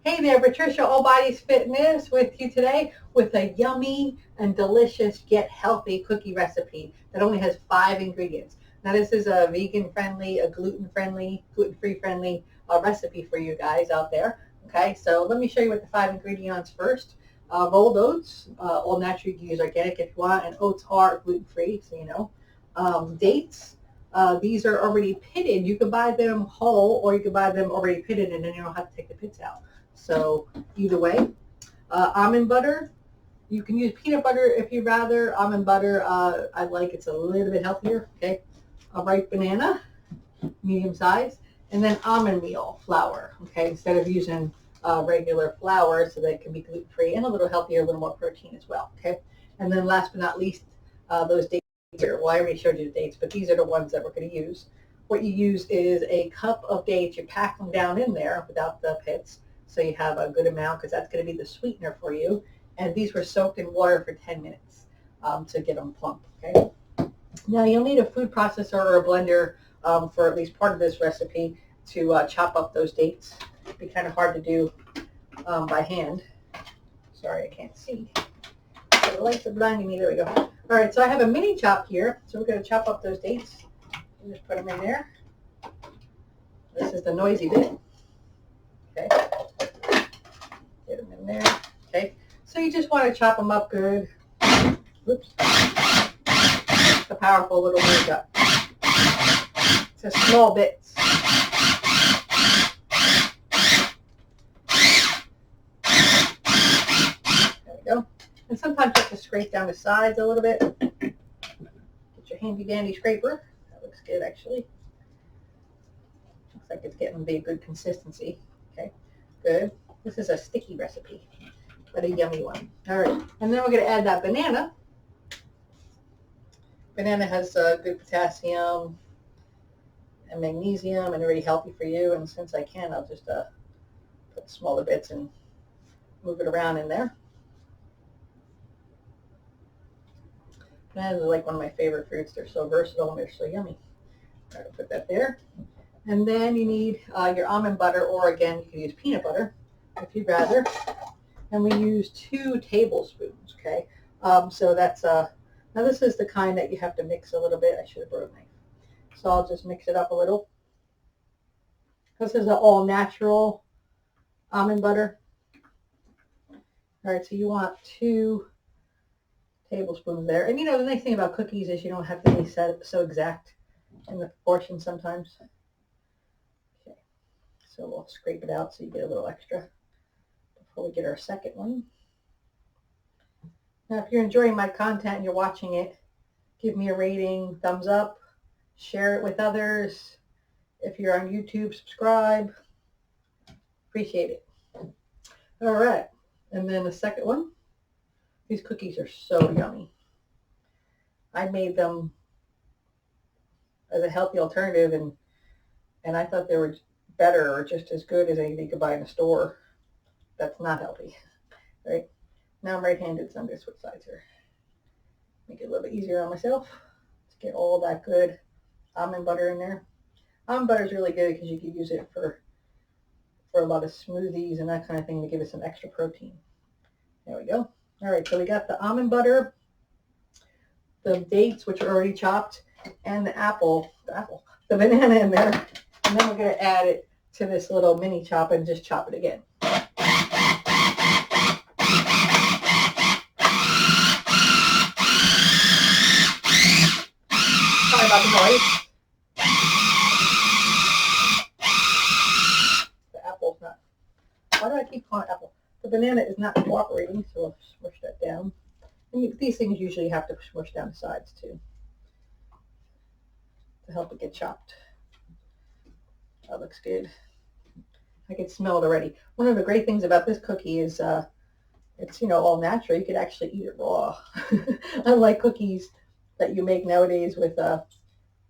Hey there, Patricia, All Bodies Fitness with you today with a yummy and delicious yet healthy cookie recipe that only has 5 ingredients. Now this is a vegan friendly, a gluten-free friendly recipe for you guys out there. Okay, so let me show you what the 5 ingredients first. Rolled oats, all natural, you can use organic if you want, and oats are gluten-free, so you know. Dates, these are already pitted. You can buy them whole or you can buy them already pitted and then you don't have to take the pits out. So either way, almond butter. You can use peanut butter if you'd rather. Almond butter, I like. It's a little bit healthier. Okay, a ripe banana, medium size, and then almond meal flour. Okay, instead of using regular flour, so that it can be gluten free and a little healthier, a little more protein as well. Okay, and then last but not least, those dates here. Well, I already showed you the dates, but these are the ones that we're going to use. What you use is a cup of dates. You pack them down in there without the pits. So you have a good amount because that's going to be the sweetener for you. And these were soaked in water for 10 minutes to get them plump. Okay. Now you'll need a food processor or a blender for at least part of this recipe to chop up those dates. It'd be kind of hard to do by hand. Sorry, I can't see. The lights are blinding me. There we go. All right, so I have a mini chop here. So we're going to chop up those dates. And just put them in there. This is the noisy bit. Okay. Get them in there. Okay. So you just want to chop them up good. Whoops. It's a powerful little mini chop. It's a small bits. There we go. And sometimes you have to scrape down the sides a little bit. Get your handy dandy scraper. That looks good actually. Looks like it's getting to be a good consistency. Okay. Good. This is a sticky recipe, but a yummy one. All right, and then we're going to add that banana. Banana has good potassium and magnesium and really healthy for you. And since I can, I'll just put smaller bits and move it around in there. Bananas are like one of my favorite fruits. They're so versatile and they're so yummy. All right, I'll put that there. And then you need your almond butter, or again, you can use peanut butter if you'd rather. And we use 2 tablespoons, okay? So that's, now this is the kind that you have to mix a little bit. I should have brought a knife. So I'll just mix it up a little. This is an all natural almond butter. All right, so you want 2 tablespoons there. And you know, the nice thing about cookies is you don't have to be so exact in the proportion sometimes. Okay, so we'll scrape it out so you get a little extra before we get our second one. Now, if you're enjoying my content and you're watching it, give me a rating, thumbs up, share it with others. If you're on YouTube, subscribe. Appreciate it. All right, and then the second one. These cookies are so yummy. I made them as a healthy alternative, and I thought they were better or just as good as anything you could buy in a store. That's not healthy, right? Now I'm right-handed, so I'm going to switch sides here. Make it a little bit easier on myself. Let's get all that good almond butter in there. Almond butter is really good because you can use it for a lot of smoothies and that kind of thing to give it some extra protein. There we go. All right, so we got the almond butter, the dates, which are already chopped, and the banana in there. And then we're going to add it to this little mini chop and just chop it again. Sorry about the noise. The apple's not. Why do I keep calling it apple? The banana is not cooperating, so we'll smush that down. And these things usually have to smush down the sides too to help it get chopped. That looks good. I can smell it already. One of the great things about this cookie is it's, you know, all natural. You could actually eat it raw. Unlike cookies that you make nowadays with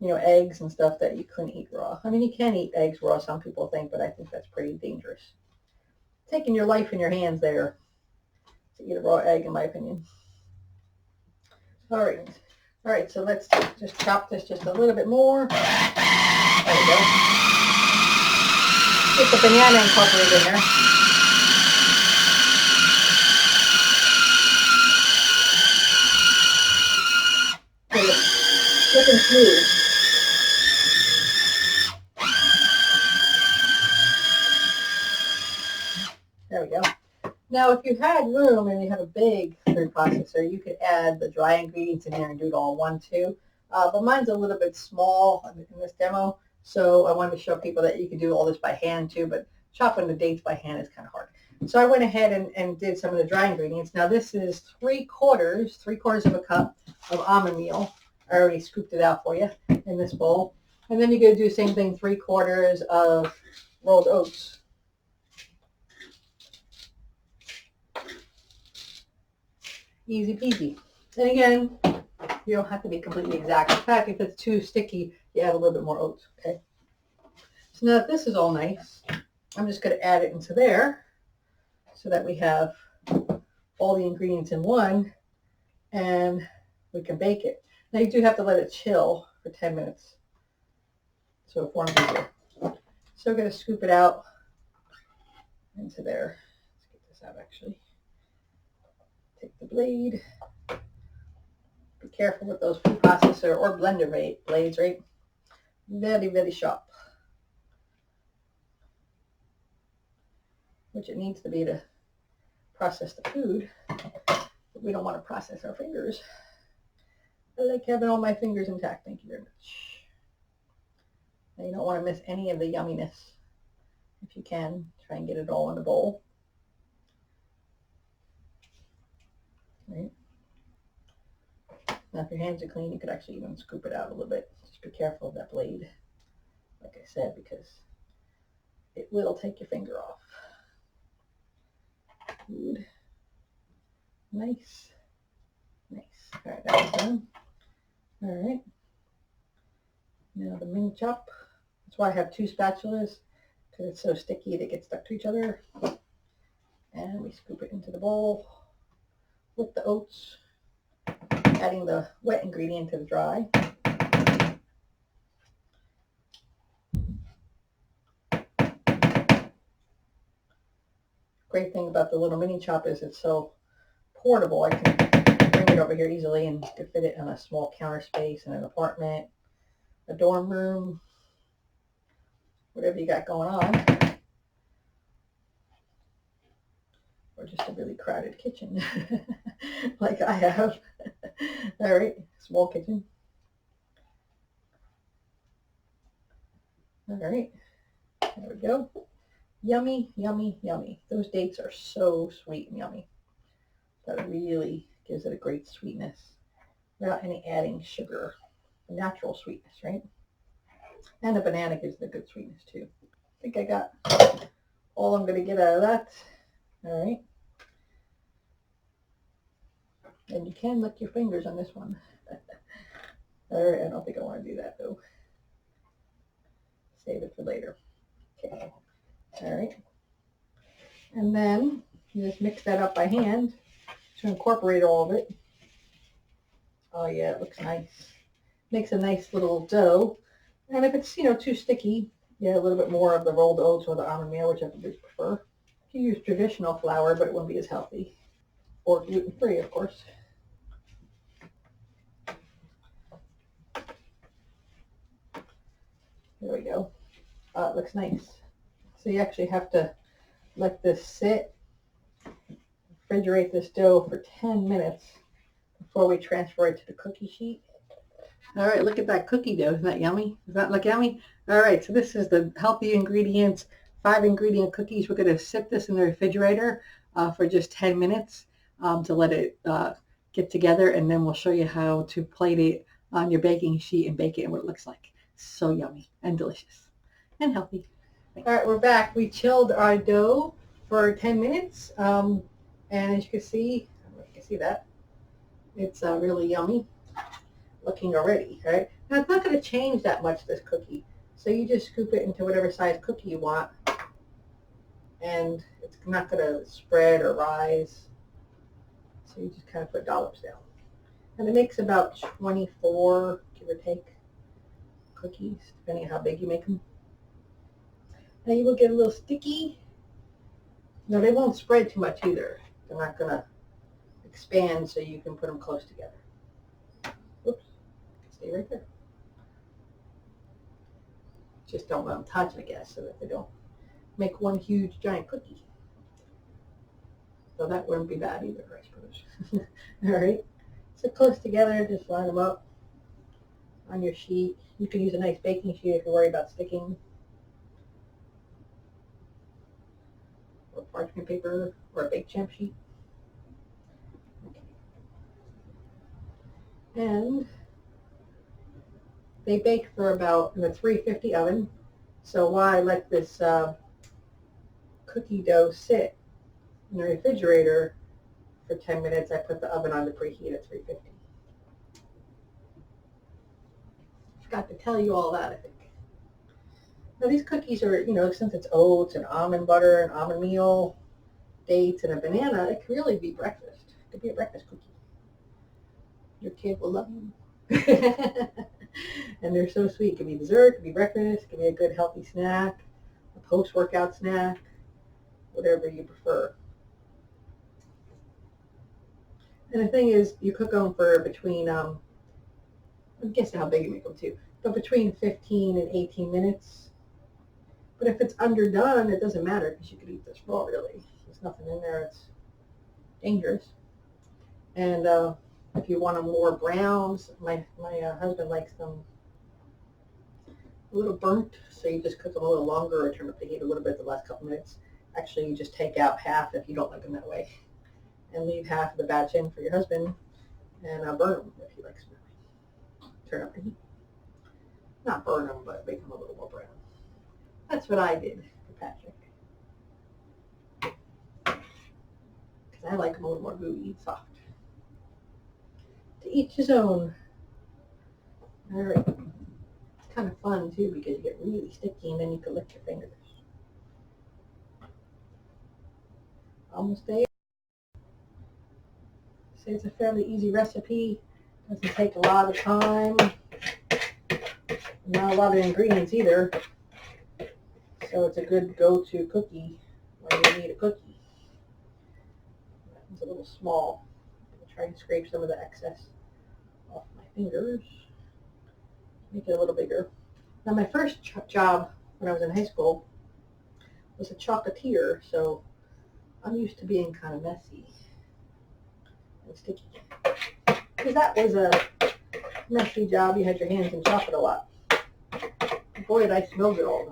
you know, eggs and stuff that you couldn't eat raw. I mean, you can eat eggs raw, some people think, but I think that's pretty dangerous. Taking your life in your hands there to eat a raw egg, in my opinion. All right, so let's just chop this just a little bit more. There we go. Get the banana incorporated in there. There we go. Now, if you had room and you have a big food processor, you could add the dry ingredients in there and do it all in one too. But mine's a little bit small in this demo, so I wanted to show people that you can do all this by hand too, but chopping the dates by hand is kind of hard. So I went ahead and did some of the dry ingredients. Now this is three quarters of a cup of almond meal. I already scooped it out for you in this bowl. And then you're going to do the same thing, 3/4 of rolled oats. Easy peasy. And again, you don't have to be completely exact. In fact, if it's too sticky, you add a little bit more oats, okay? So now that this is all nice, I'm just going to add it into there so that we have all the ingredients in one, and we can bake it. Now you do have to let it chill for 10 minutes so it forms easier. So we're going to scoop it out into there. Let's get this out actually. Take the blade. Be careful with those food processor or blender blades, right? Very, very sharp. Which it needs to be to process the food. But we don't want to process our fingers. I like having all my fingers intact. Thank you very much. Now you don't want to miss any of the yumminess. If you can, try and get it all in the bowl. Right. Now if your hands are clean, you could actually even scoop it out a little bit. Just be careful of that blade, like I said, because it will take your finger off. Good. Nice. Nice. All right, that was done. All right. Now the mini chop. That's why I have two spatulas, because it's so sticky they get stuck to each other. And we scoop it into the bowl with the oats, adding the wet ingredient to the dry. Great thing about the little mini chop is it's so portable. I can bring it over here easily and could fit it in a small counter space in an apartment, a dorm room, whatever you got going on, or just a really crowded kitchen like I have. All right, small kitchen. All right, there we go. Yummy, yummy, yummy. Those dates are so sweet and yummy. That really gives it a great sweetness without any adding sugar. Natural sweetness, right? And the banana gives it a good sweetness too. I think I got all I'm going to get out of that. All right. And you can lick your fingers on this one. All right, I don't think I want to do that though. Save it for later. Okay. All right. And then you just mix that up by hand to incorporate all of it. Oh yeah, it looks nice. Makes a nice little dough. And if it's, too sticky, yeah, a little bit more of the rolled oats or the almond meal, whichever you prefer. You use traditional flour, but it won't be as healthy. Or gluten-free, of course. There we go. It looks nice. So you actually have to let this sit, refrigerate this dough for 10 minutes before we transfer it to the cookie sheet. All right, look at that cookie dough. Isn't that yummy? Does that look yummy? All right, so this is the healthy ingredients, 5-ingredient cookies. We're going to sit this in the refrigerator for just 10 minutes to let it get together, and then we'll show you how to plate it on your baking sheet and bake it and what it looks like. So yummy and delicious and healthy. All right, we're back. We chilled our dough for 10 minutes, and as you can see, I don't know if you can see that, it's really yummy looking already, right? Now it's not going to change that much, this cookie. So you just scoop it into whatever size cookie you want, and it's not going to spread or rise. So you just kind of put dollops down. And it makes about 24, give or take, cookies, depending on how big you make them. Now you will get a little sticky. No, they won't spread too much either. They're not going to expand so you can put them close together. Oops, stay right there. Just don't let them touch, I guess, so that they don't make one huge giant cookie. So that wouldn't be bad either, I suppose. All right. So close together, just line them up on your sheet. You could use a nice baking sheet if you're worried about sticking. Or parchment paper or a baked champ sheet. Okay. And they bake for about in a 350 oven. So while I let this cookie dough sit in the refrigerator for 10 minutes, I put the oven on to preheat at 350. Forgot to tell you all that, I think. Now these cookies are, since it's oats and almond butter and almond meal, dates, and a banana, it can really be breakfast. It could be a breakfast cookie. Your kid will love them. And they're so sweet. It could be dessert, it could be breakfast, it could be a good healthy snack, a post-workout snack, whatever you prefer. And the thing is, you cook them for between, I'm guessing how big you make them too, but between 15 and 18 minutes. But if it's underdone, it doesn't matter because you could eat this raw, really. There's nothing in there. It's dangerous. And if you want them more browns, my husband likes them a little burnt, so you just cook them a little longer or turn up the heat a little bit the last couple minutes. Actually, you just take out half if you don't like them that way, and leave half of the batch in for your husband, and burn them if he likes them that way. Turn up the heat. Not burn them, but make them a little more brown. That's what I did for Patrick. Because I like them a little more gooey, soft. To each his own. All right. It's kind of fun, too, because you get really sticky, and then you can lick your fingers. Almost there. So it's a fairly easy recipe. Doesn't take a lot of time. Not a lot of ingredients either. So it's a good go-to cookie when you need a cookie. That one's a little small. I'll try and scrape some of the excess off my fingers. Make it a little bigger. Now my first job when I was in high school was a chocolatier, so I'm used to being kind of messy and sticky. Because that was a messy job. You had your hands in chocolate a lot. Boy, did I smell good all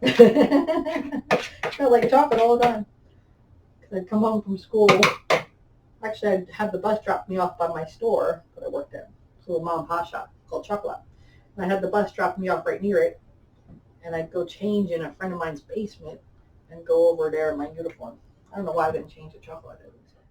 the time. Smelled like chocolate all the time. Because I'd come home from school. Actually, I'd have the bus drop me off by my store that I worked at. It's a little mom and pop shop called Chocolate. And I had the bus drop me off right near it. And I'd go change in a friend of mine's basement and go over there in my uniform. I don't know why I didn't change the chocolate.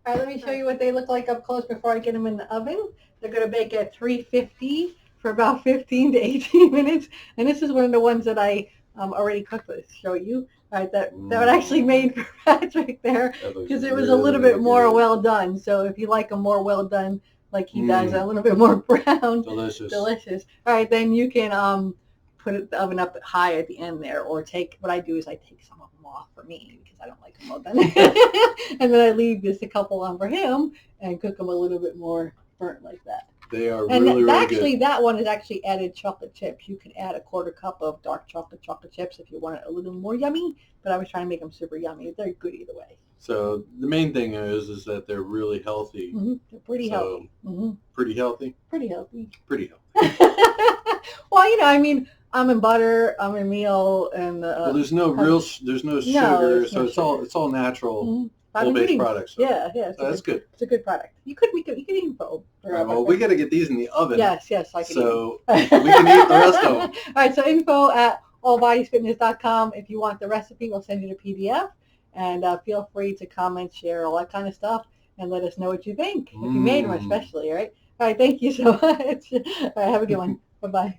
All right, let me show you what they look like up close before I get them in the oven. They're going to bake at 350 for about 15 to 18 minutes. And this is one of the ones that I already cooked. Let's show you. All right, that I actually made for Patrick there because it was a little bit more well done. So if you like them more well done like he does, a little bit more brown. Delicious. Delicious. All right, then you can put the oven up high at the end there, or what I do is I take some of them off for me because I don't like them well done. And then I leave just a couple on for him and cook them a little bit more burnt like that. They are and really, really actually, good. That one is actually added chocolate chips. You could add a quarter cup of dark chocolate chips if you want it a little more yummy, but I was trying to make them super yummy. They're good either way. So the main thing is that they're really healthy. Mm-hmm. They're pretty healthy. Mm-hmm. Pretty healthy? Pretty healthy. Pretty healthy. Well, almond butter, almond meal, and well, there's no sugar, so it's all natural. Mm-hmm. Whole-based products. So. Yeah. So that's good. It's a good product. You could even put. Well, we got to get these in the oven. Yes, I can. So we can eat the rest of them. All right. So info@allbodiesfitness.com. If you want the recipe, we'll send you the PDF, and feel free to comment, share, all that kind of stuff, and let us know what you think if you made them, especially. All right. All right. Thank you so much. All right. Have a good one. Bye-bye.